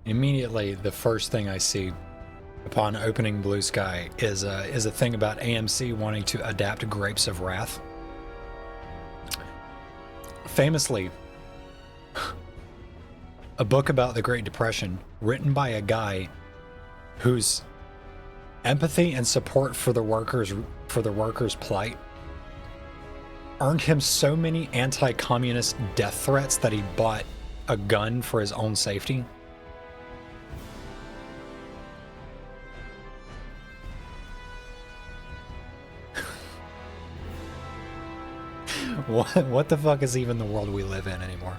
Immediately, the first thing I see upon opening Blue Sky is a thing about AMC wanting to adapt Grapes of Wrath. Famously, a book about the Great Depression written by a guy whose empathy and support for the workers' plight earned him so many anti-communist death threats that he bought a gun for his own safety. What the fuck is even the world we live in anymore?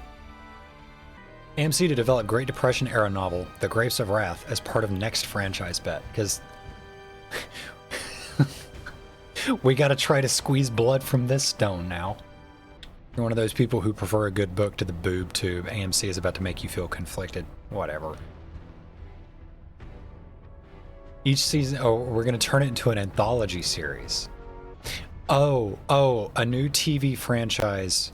AMC to develop Great Depression era novel, The Grapes of Wrath, as part of next franchise bet, because we gotta try to squeeze blood from this stone now. You're one of those people who prefer a good book to the boob tube. AMC is about to make you feel conflicted. Whatever. Each season, oh, we're gonna turn it into an anthology series. Oh, a new TV franchise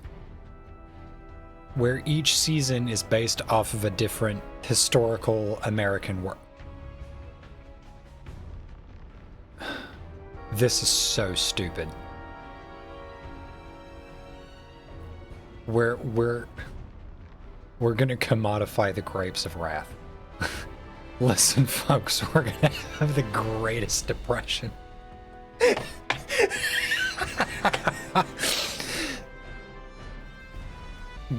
where each season is based off of a different historical American work. This is so stupid. We're gonna commodify the Grapes of Wrath. Listen, folks, we're gonna have the greatest depression.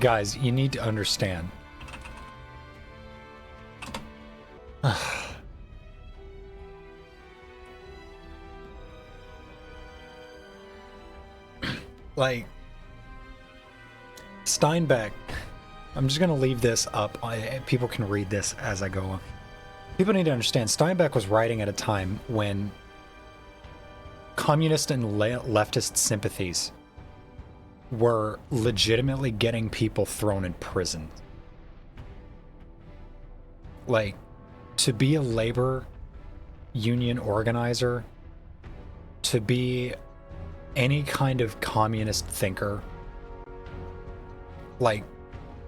Guys, you need to understand. Like, Steinbeck, I'm just going to leave this up. People can read this as I go on. People need to understand, Steinbeck was writing at a time when communist and leftist sympathies were legitimately getting people thrown in prison. Like, to be a labor union organizer, to be any kind of communist thinker, like,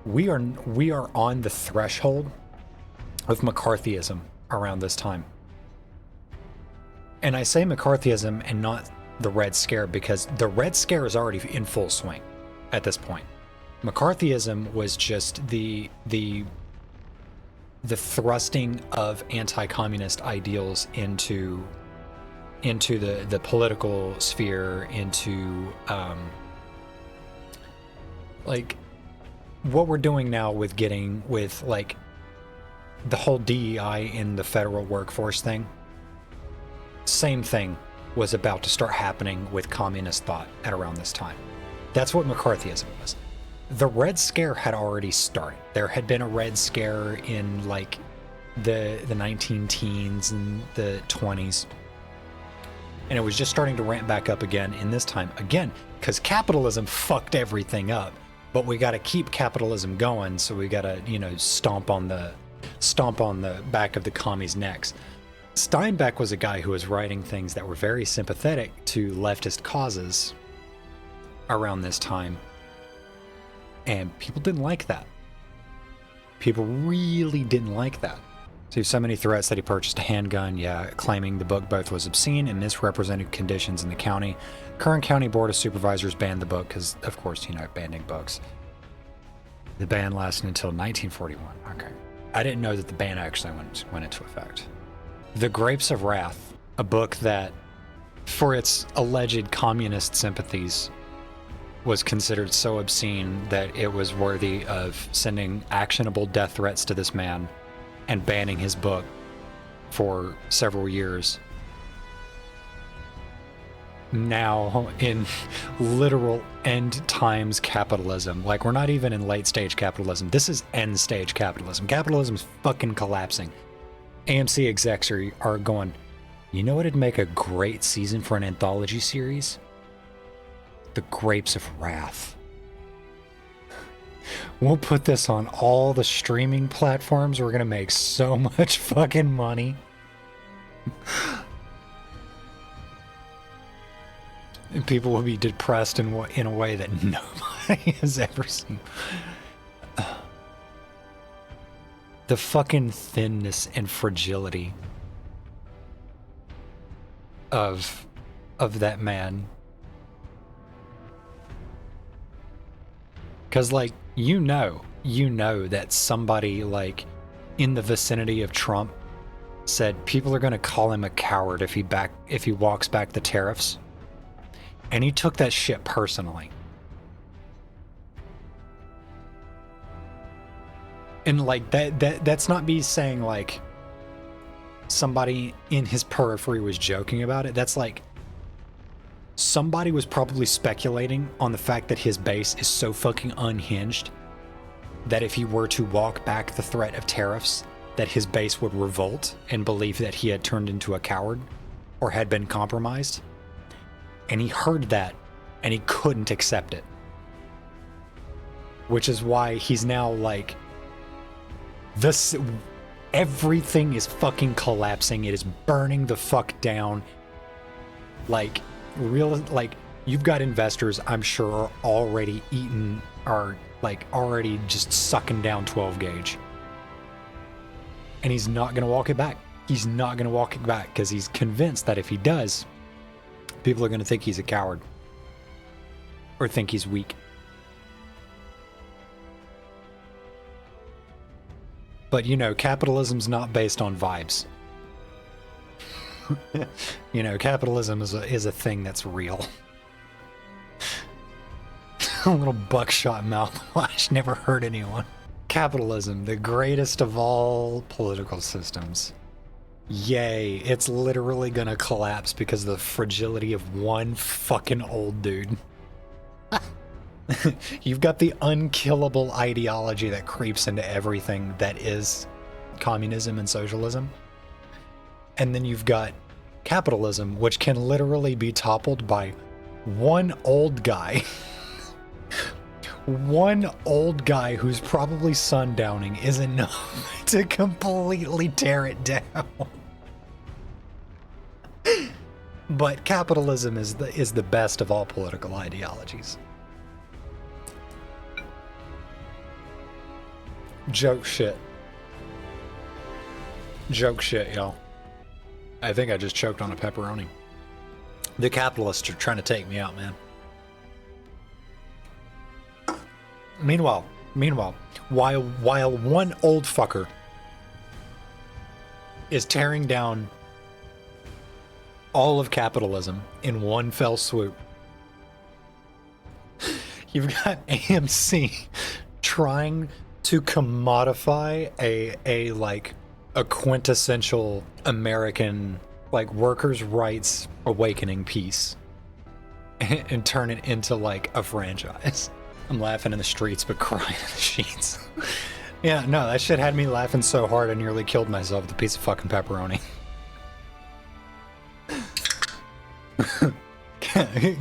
we are on the threshold of McCarthyism around this time. And I say McCarthyism and not the Red Scare because the Red Scare is already in full swing at this point. McCarthyism was just the thrusting of anti-communist ideals into the political sphere, into like what we're doing now with like the whole DEI in the federal workforce thing. Same thing was about to start happening with communist thought at around this time. That's what McCarthyism was. The Red Scare had already started. There had been a Red Scare in like the 19-teens and the 20s. And it was just starting to ramp back up again in this time. Again, because capitalism fucked everything up. But we got to keep capitalism going, so we got to, stomp on the back of the commies' necks. Steinbeck was a guy who was writing things that were very sympathetic to leftist causes around this time. And people didn't like that. People really didn't like that. So many threats that he purchased a handgun, claiming the book both was obscene and misrepresented conditions in the county. Current county board of supervisors banned the book because, of course, banning books. The ban lasted until 1941. Okay. I didn't know that the ban actually went into effect. The Grapes of Wrath, a book that, for its alleged communist sympathies, was considered so obscene that it was worthy of sending actionable death threats to this man and banning his book for several years. Now, in literal end times capitalism, like we're not even in late stage capitalism, this is end stage capitalism. Capitalism is fucking collapsing. AMC execs are going, you know what'd make a great season for an anthology series? The Grapes of Wrath. We'll put this on all the streaming platforms. We're gonna make so much fucking money. And people will be depressed in a way that nobody has ever seen. The fucking thinness and fragility of that man. Because, like, you know that somebody, like, in the vicinity of Trump said people are going to call him a coward if he walks back the tariffs. And he took that shit personally. And, like, that's not me saying, like, somebody in his periphery was joking about it. That's like, somebody was probably speculating on the fact that his base is so fucking unhinged that if he were to walk back the threat of tariffs, that his base would revolt and believe that he had turned into a coward or had been compromised. And he heard that and he couldn't accept it. Which is why he's now like, everything is fucking collapsing. It is burning the fuck down. Like, you've got investors, I'm sure, are already already just sucking down 12 gauge. And he's not going to walk it back. He's not going to walk it back because he's convinced that if he does, people are going to think he's a coward or think he's weak. But, you know, capitalism's not based on vibes. You know, capitalism is a thing that's real. A little buckshot mouthwash never hurt anyone. Capitalism, the greatest of all political systems. Yay, it's literally gonna collapse because of the fragility of one fucking old dude. You've got the unkillable ideology that creeps into everything that is communism and socialism. And then you've got capitalism, which can literally be toppled by one old guy. One old guy who's probably sundowning is enough to completely tear it down. But capitalism is the best of all political ideologies. Joke shit. Joke shit, y'all. I think I just choked on a pepperoni. The capitalists are trying to take me out, man. Meanwhile, while one old fucker is tearing down all of capitalism in one fell swoop, you've got AMC trying to commodify a quintessential American, like, workers' rights awakening piece and turn it into, like, a franchise. I'm laughing in the streets but crying in the sheets. Yeah, no, that shit had me laughing so hard I nearly killed myself with a piece of fucking pepperoni.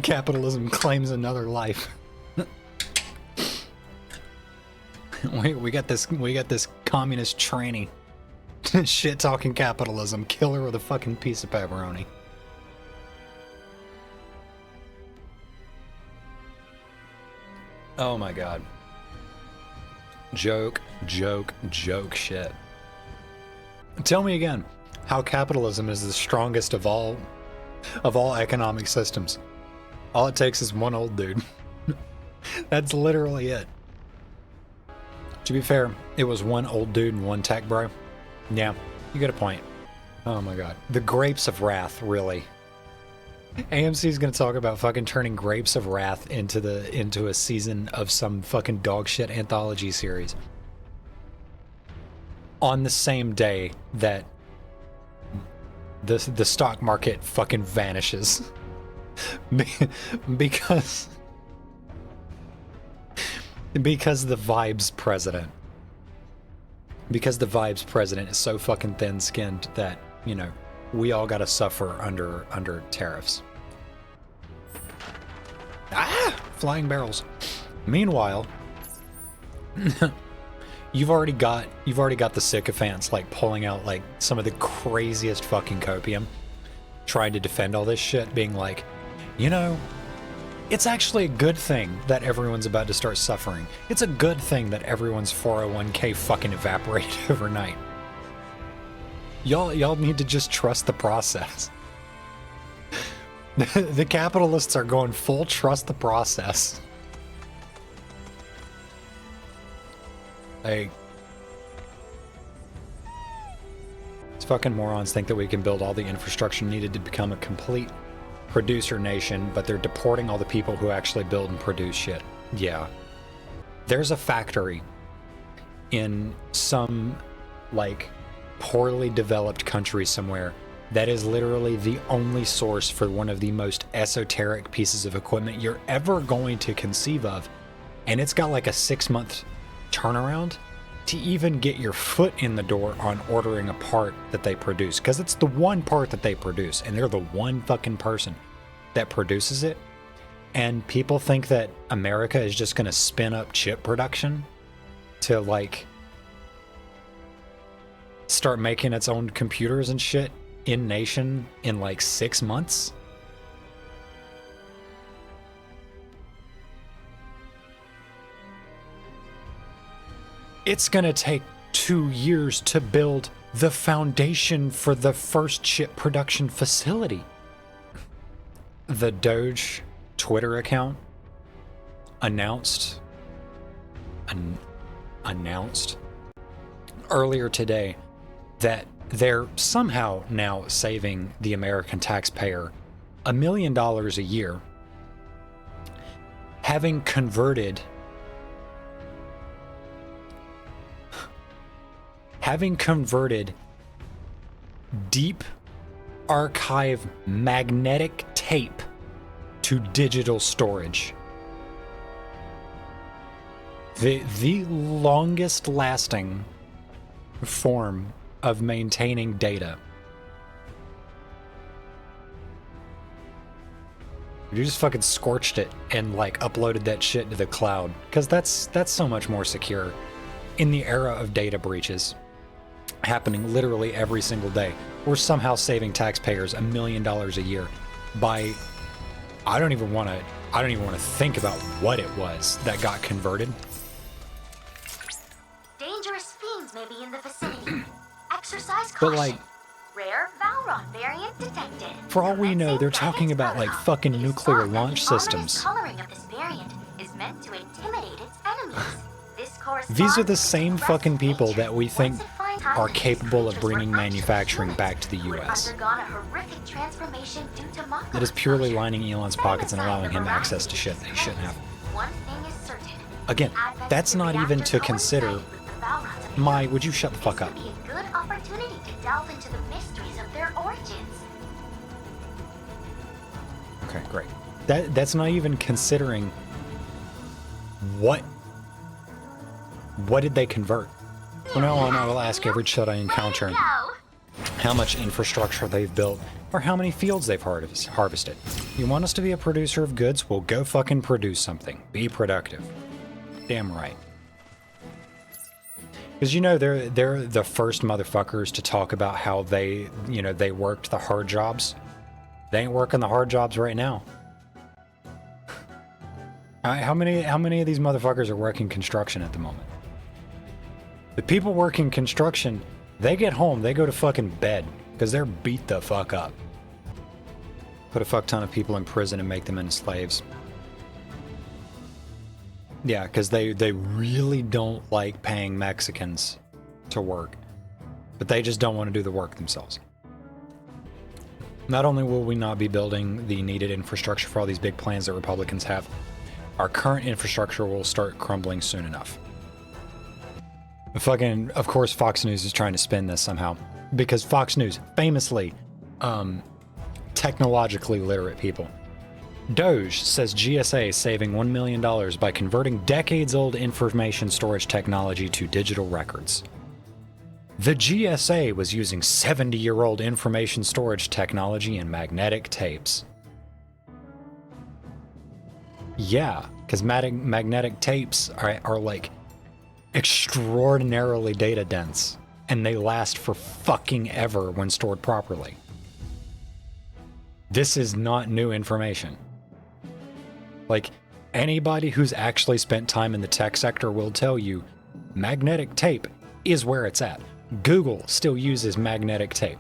Capitalism claims another life. we got this communist tranny shit talking capitalism. Kill her with a fucking piece of pepperoni. Oh my god. Joke shit. Tell me again how capitalism is the strongest of all economic systems. All it takes is one old dude. That's literally it. To be fair, it was one old dude and one tech bro. Yeah, you get a point. Oh my god. The grapes of wrath, really. AMC is going to talk about fucking turning Grapes of Wrath into a season of some fucking dog shit anthology series. On the same day that the stock market fucking vanishes. because the Vibes president. Because the Vibes president is so fucking thin-skinned that, you know, we all gotta suffer under tariffs. Ah! Flying barrels. Meanwhile, you've already got the sycophants like pulling out like some of the craziest fucking copium, trying to defend all this shit, being like, you know, It's actually a good thing that everyone's about to start suffering. It's a good thing that everyone's 401k fucking evaporated overnight. Y'all need to just trust the process. The capitalists are going full trust the process. Like, these fucking morons think that we can build all the infrastructure needed to become a complete producer nation, but they're deporting all the people who actually build and produce shit. Yeah. There's a factory in some, like, poorly developed country somewhere that is literally the only source for one of the most esoteric pieces of equipment you're ever going to conceive of. And it's got like a 6-month turnaround to even get your foot in the door on ordering a part that they produce. Because it's the one part that they produce, and they're the one fucking person that produces it. And people think that America is just going to spin up chip production to, like, start making its own computers and shit in nation in like 6 months. It's gonna take 2 years to build the foundation for the first chip production facility. The Doge Twitter account announced earlier today that they're somehow now saving the American taxpayer $1 million a year, having converted deep archive magnetic tape to digital storage. The longest lasting form of maintaining data. You just fucking scorched it and like uploaded that shit to the cloud, because that's so much more secure in the era of data breaches happening literally every single day. We're somehow saving taxpayers $1 million a year by I don't even want to think about what it was that got converted. Dangerous fiends may be in the vicinity. Exercise caution. But like, rare Valron variant detected. For all we know, they're talking about like fucking nuclear launch systems. The coloring of this variant is meant to intimidate its enemies. These are the same fucking people that we think are capable of bringing manufacturing back to the US. That is purely lining Elon's pockets and allowing him access to shit that he shouldn't have. Again, that's not even to consider would you shut the fuck up? Okay, great. That's not even considering what did they convert? From now on, I will ask every chud I encounter how much infrastructure they've built or how many fields they've harvested. You want us to be a producer of goods? Well, go fucking produce something. Be productive. Damn right. Because, you know, they're the first motherfuckers to talk about how they worked the hard jobs. They ain't working the hard jobs right now. How many of these motherfuckers are working construction at the moment? The people working construction, they get home, they go to fucking bed because they're beat the fuck up. Put a fuck ton of people in prison and make them into slaves. Yeah, because they really don't like paying Mexicans to work, but they just don't want to do the work themselves. Not only will we not be building the needed infrastructure for all these big plans that Republicans have, our current infrastructure will start crumbling soon enough. Fucking, of course, Fox News is trying to spin this somehow, because Fox News, famously, technologically literate people. Doge says GSA saving $1 million by converting decades-old information storage technology to digital records. The GSA was using 70-year-old information storage technology and magnetic tapes. Yeah, because magnetic tapes are like extraordinarily data dense, and they last for fucking ever when stored properly. This is not new information. Like, anybody who's actually spent time in the tech sector will tell you magnetic tape is where it's at. Google still uses magnetic tape,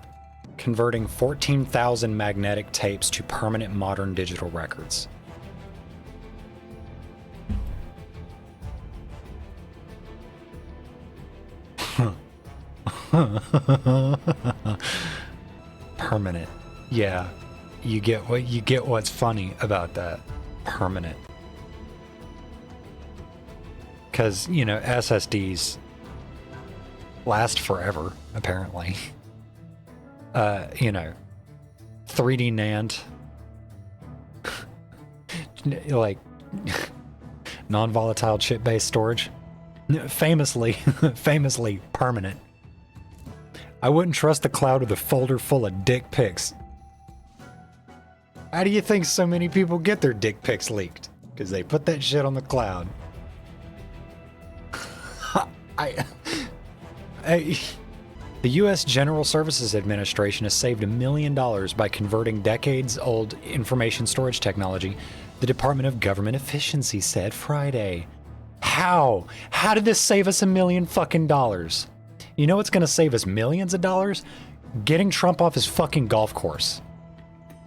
converting 14,000 magnetic tapes to permanent modern digital records. Permanent. Yeah. You get what's funny about that. Permanent. Cuz, you know, SSDs last forever, apparently. You know, 3D NAND, like non-volatile chip-based storage, famously permanent. I wouldn't trust the cloud with a folder full of dick pics. How do you think so many people get their dick pics leaked? Because they put that shit on the cloud. The U.S. General Services Administration has saved $1 million by converting decades-old information storage technology, the Department of Government Efficiency said Friday. How? How did this save us $1 million fucking dollars? You know what's going to save us millions of dollars? Getting Trump off his fucking golf course.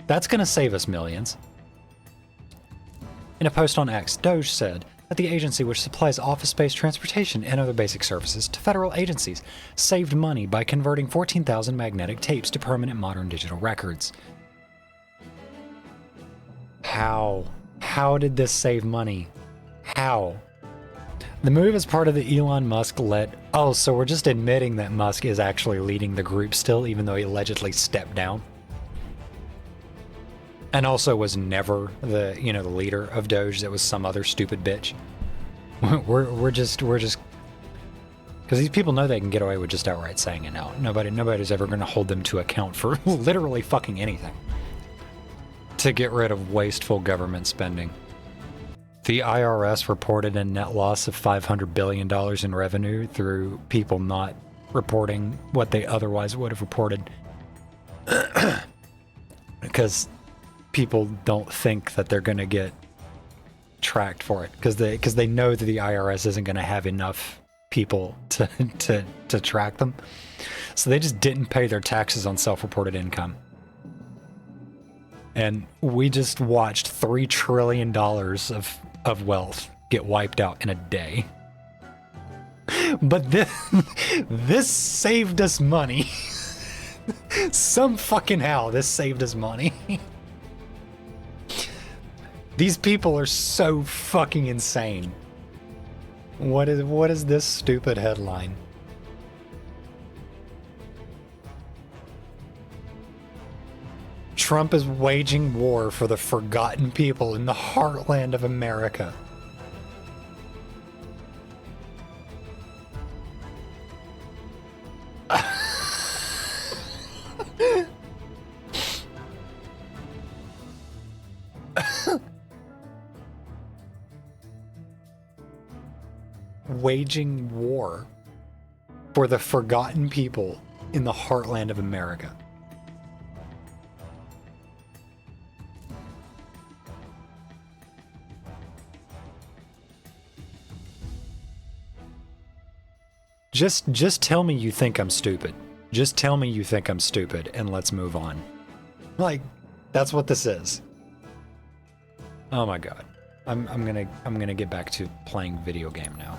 That's going to save us millions. In a post on X, Doge said that the agency, which supplies office space, transportation, and other basic services to federal agencies, saved money by converting 14,000 magnetic tapes to permanent modern digital records. How? How did this save money? How? The move is part of the Elon Musk led... Oh, so we're just admitting that Musk is actually leading the group still, even though he allegedly stepped down? And also was never the, you know, the leader of Doge. That was some other stupid bitch. We're just because these people know they can get away with just outright saying it now. Nobody's ever going to hold them to account for literally fucking anything to get rid of wasteful government spending. The IRS reported a net loss of $500 billion in revenue through people not reporting what they otherwise would have reported. Because people don't think that they're going to get tracked for it, because they know that the IRS isn't going to have enough people to track them. So they just didn't pay their taxes on self-reported income. And we just watched $3 trillion of wealth get wiped out in a day. But this saved us money. Some fucking how this saved us money. These people are so fucking insane. What is this stupid headline? Trump is waging war for the forgotten people in the heartland of America. Waging war for the forgotten people in the heartland of America. Just tell me you think I'm stupid. Just tell me you think I'm stupid and let's move on. Like, that's what this is. Oh my god. I'm gonna get back to playing video game now.